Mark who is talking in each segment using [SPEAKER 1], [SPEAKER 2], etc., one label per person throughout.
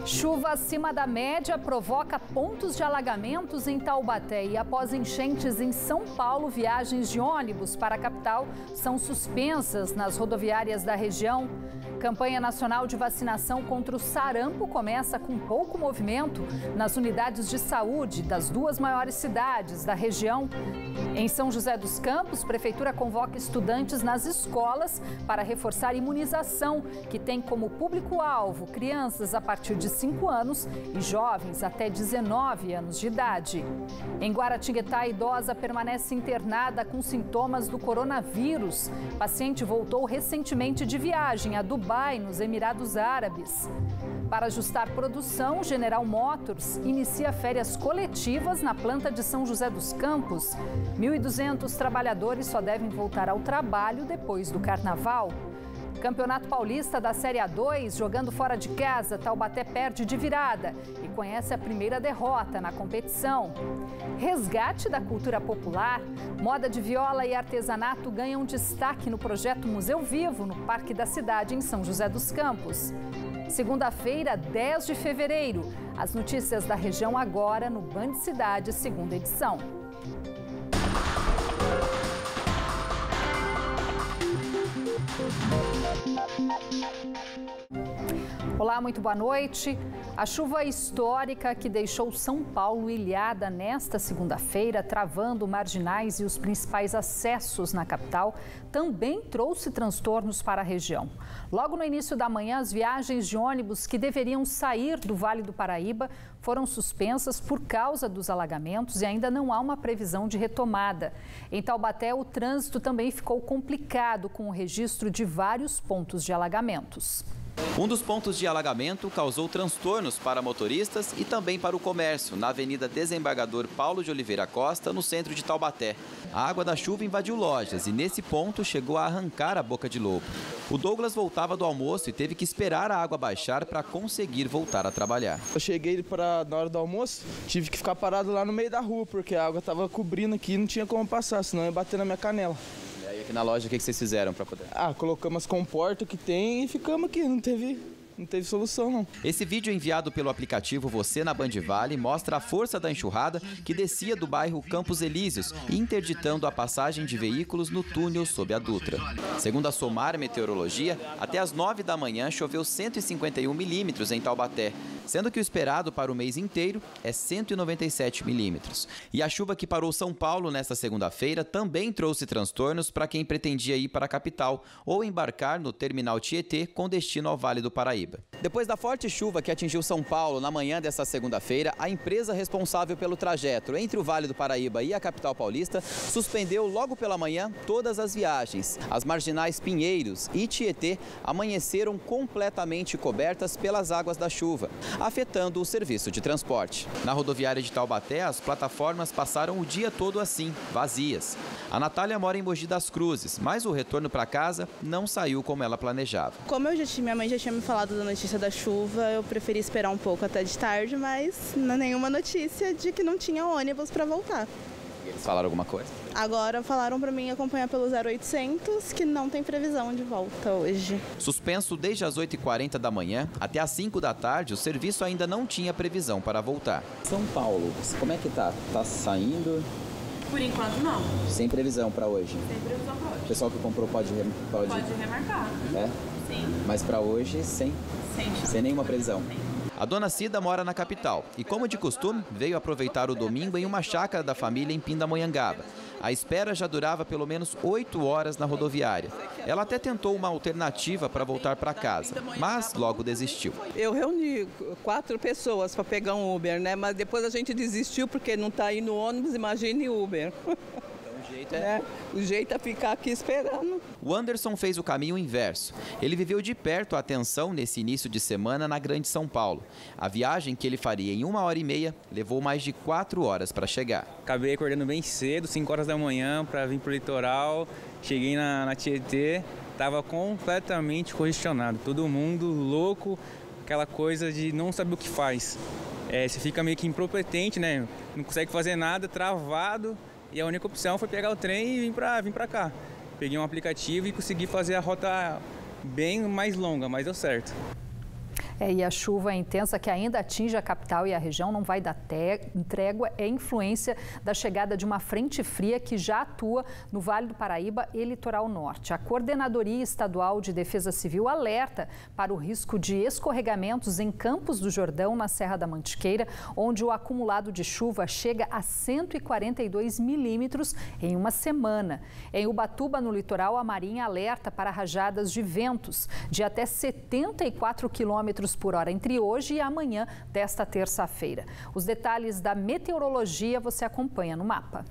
[SPEAKER 1] Chuva acima da média provoca pontos de alagamentos em Taubaté e após enchentes em São Paulo, viagens de ônibus para a capital são suspensas nas rodoviárias da região. Campanha nacional de vacinação contra o sarampo começa com pouco movimento nas unidades de saúde das duas maiores cidades da região. Em São José dos Campos, a prefeitura convoca estudantes nas escolas para reforçar a imunização, que tem como público-alvo crianças a partir de 5 anos e jovens até 19 anos de idade. Em Guaratinguetá, a idosa permanece internada com sintomas do coronavírus. O paciente voltou recentemente de viagem a Dubai, nos Emirados Árabes. Para ajustar produção, General Motors inicia férias coletivas na planta de São José dos Campos. 1.200 trabalhadores só devem voltar ao trabalho depois do Carnaval. Campeonato Paulista da Série A2, jogando fora de casa, Taubaté perde de virada e conhece a primeira derrota na competição. Resgate da cultura popular, moda de viola e artesanato ganham destaque no projeto Museu Vivo, no Parque da Cidade, em São José dos Campos. Segunda-feira, 10 de fevereiro. As notícias da região agora no Band Cidade, segunda edição. Olá, muito boa noite. A chuva histórica que deixou São Paulo ilhada nesta segunda-feira, travando marginais e os principais acessos na capital, também trouxe transtornos para a região. Logo no início da manhã, as viagens de ônibus que deveriam sair do Vale do Paraíba foram suspensas por causa dos alagamentos e ainda não há uma previsão de retomada. Em Taubaté, o trânsito também ficou complicado com o registro de vários pontos de alagamentos.
[SPEAKER 2] Um dos pontos de alagamento causou transtornos para motoristas e também para o comércio, na Avenida Desembargador Paulo de Oliveira Costa, no centro de Taubaté. A água da chuva invadiu lojas e nesse ponto chegou a arrancar a boca de lobo. O Douglas voltava do almoço e teve que esperar a água baixar para conseguir voltar a trabalhar.
[SPEAKER 3] Eu cheguei na hora do almoço, tive que ficar parado lá no meio da rua, porque a água estava cobrindo aqui e não tinha como passar, senão ia bater na minha canela.
[SPEAKER 2] E aí aqui na loja, o que vocês fizeram para poder?
[SPEAKER 3] Colocamos as comportas que tem e ficamos aqui, não teve solução não.
[SPEAKER 2] Esse vídeo enviado pelo aplicativo Você na Band Vale mostra a força da enxurrada que descia do bairro Campos Elíseos, interditando a passagem de veículos no túnel sob a Dutra. Segundo a Somar Meteorologia, até às 9 da manhã choveu 151 milímetros em Taubaté, sendo que o esperado para o mês inteiro é 197 milímetros. E a chuva que parou São Paulo nesta segunda-feira também trouxe transtornos para quem pretendia ir para a capital ou embarcar no terminal Tietê com destino ao Vale do Paraíba. Depois da forte chuva que atingiu São Paulo na manhã desta segunda-feira, a empresa responsável pelo trajeto entre o Vale do Paraíba e a capital paulista suspendeu logo pela manhã todas as viagens. As marginais Pinheiros e Tietê amanheceram completamente cobertas pelas águas da chuva, afetando o serviço de transporte. Na rodoviária de Taubaté, as plataformas passaram o dia todo assim, vazias. A Natália mora em Mogi das Cruzes, mas o retorno para casa não saiu como ela planejava.
[SPEAKER 4] Como minha mãe já tinha me falado da notícia da chuva, eu preferi esperar um pouco até de tarde, mas nenhuma notícia de que não tinha ônibus para voltar.
[SPEAKER 2] E eles falaram alguma coisa?
[SPEAKER 4] Agora falaram para mim acompanhar pelo 0800 que não tem previsão de volta hoje.
[SPEAKER 2] Suspenso desde as 8h40 da manhã até as 5 da tarde, o serviço ainda não tinha previsão para voltar.
[SPEAKER 5] São Paulo, como é que tá? Tá saindo?
[SPEAKER 6] Por enquanto não.
[SPEAKER 5] Sem previsão para hoje?
[SPEAKER 6] Sem previsão para hoje.
[SPEAKER 5] O pessoal que comprou pode
[SPEAKER 6] remarcar.
[SPEAKER 5] É?
[SPEAKER 6] Sim.
[SPEAKER 5] Mas para hoje sem nenhuma previsão.
[SPEAKER 2] A dona Cida mora na capital e, como de costume, veio aproveitar o domingo em uma chácara da família em Pindamonhangaba. A espera já durava pelo menos 8 horas na rodoviária. Ela até tentou uma alternativa para voltar para casa, mas logo desistiu.
[SPEAKER 7] Eu reuni 4 pessoas para pegar um Uber, né? Mas depois a gente desistiu porque não está indo ônibus, imagine Uber. O jeito é ficar aqui esperando.
[SPEAKER 2] O Anderson fez o caminho inverso. Ele viveu de perto a tensão nesse início de semana na Grande São Paulo. A viagem que ele faria em 1h30 levou mais de 4 horas para chegar.
[SPEAKER 8] Acabei acordando bem cedo, 5 horas da manhã, para vir para o litoral. Cheguei na Tietê, estava completamente congestionado. Todo mundo louco, aquela coisa de não saber o que faz. Você fica meio que impotente, né? Não consegue fazer nada, travado. E a única opção foi pegar o trem e vir pra cá. Peguei um aplicativo e consegui fazer a rota bem mais longa, mas deu certo.
[SPEAKER 1] E a chuva intensa que ainda atinge a capital e a região não vai dar trégua, é influência da chegada de uma frente fria que já atua no Vale do Paraíba e Litoral Norte. A Coordenadoria Estadual de Defesa Civil alerta para o risco de escorregamentos em Campos do Jordão, na Serra da Mantiqueira, onde o acumulado de chuva chega a 142 milímetros em uma semana. Em Ubatuba, no litoral, a Marinha alerta para rajadas de ventos de até 74 km por hora entre hoje e amanhã desta terça-feira. Os detalhes da meteorologia você acompanha no mapa.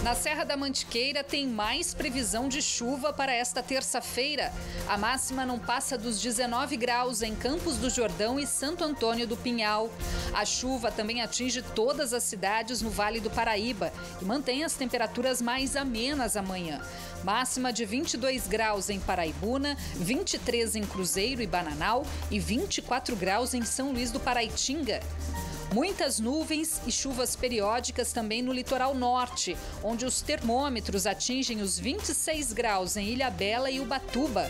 [SPEAKER 1] Na Serra da Mantiqueira tem mais previsão de chuva para esta terça-feira. A máxima não passa dos 19 graus em Campos do Jordão e Santo Antônio do Pinhal. A chuva também atinge todas as cidades no Vale do Paraíba e mantém as temperaturas mais amenas amanhã. Máxima de 22 graus em Paraibuna, 23 em Cruzeiro e Bananal e 24 graus em São Luís do Paraitinga. Muitas nuvens e chuvas periódicas também no litoral norte, onde os termômetros atingem os 26 graus em Ilhabela e Ubatuba.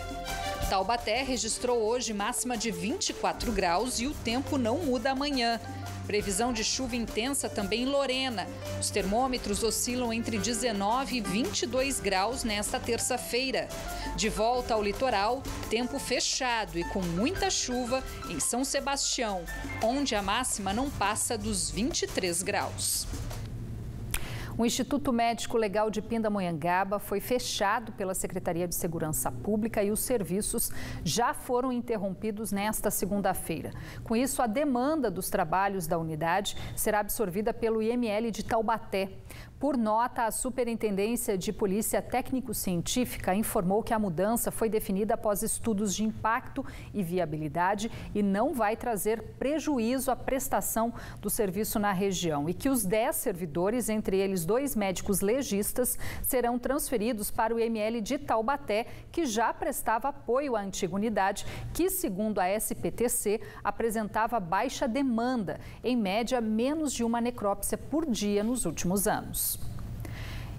[SPEAKER 1] Taubaté registrou hoje máxima de 24 graus e o tempo não muda amanhã. Previsão de chuva intensa também em Lorena. Os termômetros oscilam entre 19 e 22 graus nesta terça-feira. De volta ao litoral, tempo fechado e com muita chuva em São Sebastião, onde a máxima não passa dos 23 graus. O Instituto Médico Legal de Pindamonhangaba foi fechado pela Secretaria de Segurança Pública e os serviços já foram interrompidos nesta segunda-feira. Com isso, a demanda dos trabalhos da unidade será absorvida pelo IML de Taubaté. Por nota, a Superintendência de Polícia Técnico-Científica informou que a mudança foi definida após estudos de impacto e viabilidade e não vai trazer prejuízo à prestação do serviço na região e que os 10 servidores, entre eles 2 médicos legistas, serão transferidos para o IML de Taubaté, que já prestava apoio à antiga unidade, que, segundo a SPTC, apresentava baixa demanda, em média menos de uma necrópsia por dia nos últimos anos.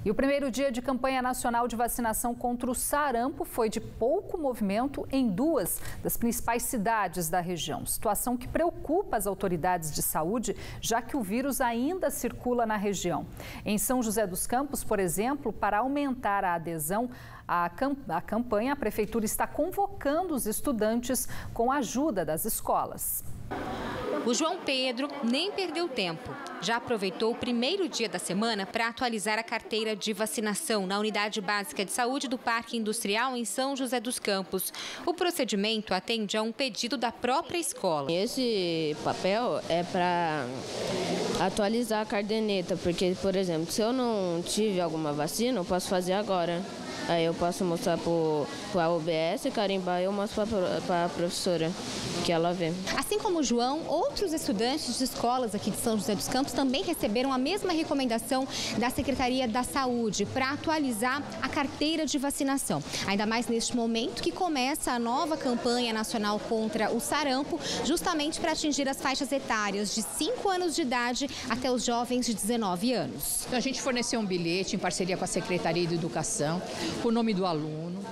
[SPEAKER 1] E o primeiro dia de campanha nacional de vacinação contra o sarampo foi de pouco movimento em 2 das principais cidades da região. Situação que preocupa as autoridades de saúde, já que o vírus ainda circula na região. Em São José dos Campos, por exemplo, para aumentar a adesão à campanha, a Prefeitura está convocando os estudantes com a ajuda das escolas.
[SPEAKER 9] O João Pedro nem perdeu tempo. Já aproveitou o primeiro dia da semana para atualizar a carteira de vacinação na Unidade Básica de Saúde do Parque Industrial em São José dos Campos. O procedimento atende a um pedido da própria escola.
[SPEAKER 10] Esse papel é para atualizar a caderneta, porque, por exemplo, se eu não tive alguma vacina, eu posso fazer agora. Aí eu posso mostrar para a UBS, carimbar e eu mostro para a professora, que ela vê.
[SPEAKER 9] Assim como o João, outros estudantes de escolas aqui de São José dos Campos também receberam a mesma recomendação da Secretaria da Saúde para atualizar a carteira de vacinação. Ainda mais neste momento que começa a nova campanha nacional contra o sarampo, justamente para atingir as faixas etárias de 5 anos de idade até os jovens de 19 anos.
[SPEAKER 11] Então, a gente forneceu um bilhete em parceria com a Secretaria de Educação, o nome do aluno,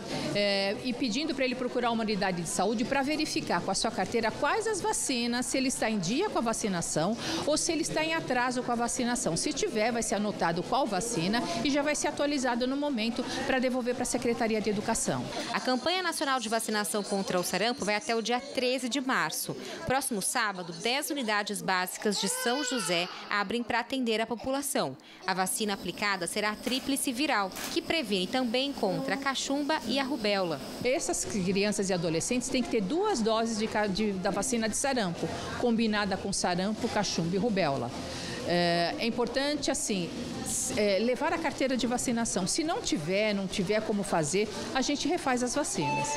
[SPEAKER 11] e pedindo para ele procurar uma unidade de saúde para verificar com a sua carteira quais as vacinas, se ele está em dia com a vacinação ou se ele está em atraso com a vacinação. Se tiver, vai ser anotado qual vacina e já vai ser atualizado no momento para devolver para a Secretaria de Educação.
[SPEAKER 9] A campanha nacional de vacinação contra o sarampo vai até o dia 13 de março. Próximo sábado, 10 unidades básicas de São José abrem para atender a população. A vacina aplicada será a tríplice viral, que previne também contra a cachumba e a rubéola.
[SPEAKER 11] Essas crianças e adolescentes têm que ter 2 doses da vacina de sarampo, combinada com sarampo, cachumba e rubéola. É importante, assim, levar a carteira de vacinação. Se não tiver como fazer, a gente refaz as vacinas.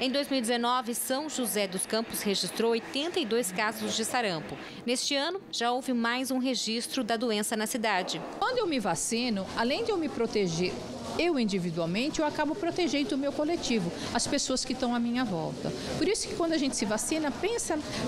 [SPEAKER 9] Em 2019, São José dos Campos registrou 82 casos de sarampo. Neste ano, já houve mais um registro da doença na cidade.
[SPEAKER 11] Quando eu me vacino, além de eu me proteger eu individualmente, eu acabo protegendo o meu coletivo, as pessoas que estão à minha volta. Por isso que quando a gente se vacina,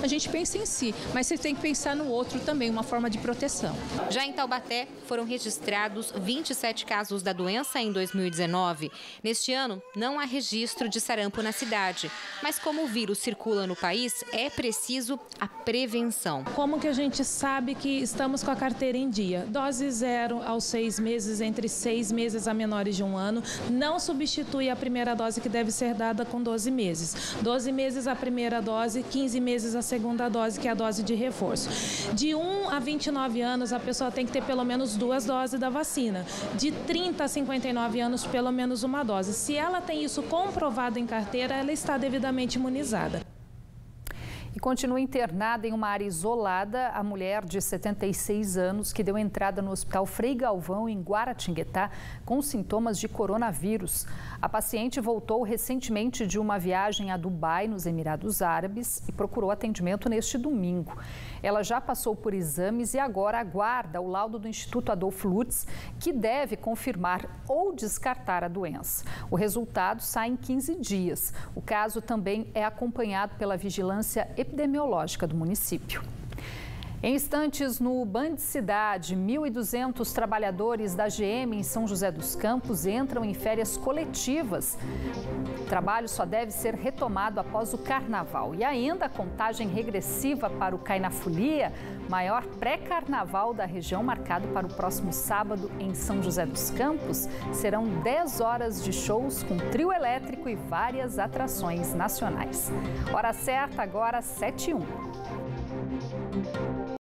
[SPEAKER 11] a gente pensa em si, mas você tem que pensar no outro também, uma forma de proteção.
[SPEAKER 9] Já em Taubaté, foram registrados 27 casos da doença em 2019. Neste ano, não há registro de sarampo na cidade. Mas como o vírus circula no país, é preciso a prevenção.
[SPEAKER 12] Como que a gente sabe que estamos com a carteira em dia? Dose 0 aos 6 meses, entre 6 meses a menores de 1 ano, não substitui a primeira dose que deve ser dada com 12 meses. 12 meses a primeira dose, 15 meses a segunda dose, que é a dose de reforço. De 1 a 29 anos, a pessoa tem que ter pelo menos 2 doses da vacina. De 30 a 59 anos, pelo menos 1 dose. Se ela tem isso comprovado em carteira, ela está devidamente imunizada.
[SPEAKER 1] E continua internada em uma área isolada a mulher de 76 anos que deu entrada no Hospital Frei Galvão, em Guaratinguetá, com sintomas de coronavírus. A paciente voltou recentemente de uma viagem a Dubai, nos Emirados Árabes, e procurou atendimento neste domingo. Ela já passou por exames e agora aguarda o laudo do Instituto Adolfo Lutz, que deve confirmar ou descartar a doença. O resultado sai em 15 dias. O caso também é acompanhado pela vigilância epidemiológica do município. Em instantes, no Band Cidade, 1.200 trabalhadores da GM em São José dos Campos entram em férias coletivas. O trabalho só deve ser retomado após o Carnaval. E ainda a contagem regressiva para o Cai na Folia, maior pré-carnaval da região, marcado para o próximo sábado em São José dos Campos. Serão 10 horas de shows com trio elétrico e várias atrações nacionais. Hora certa agora, 7h01.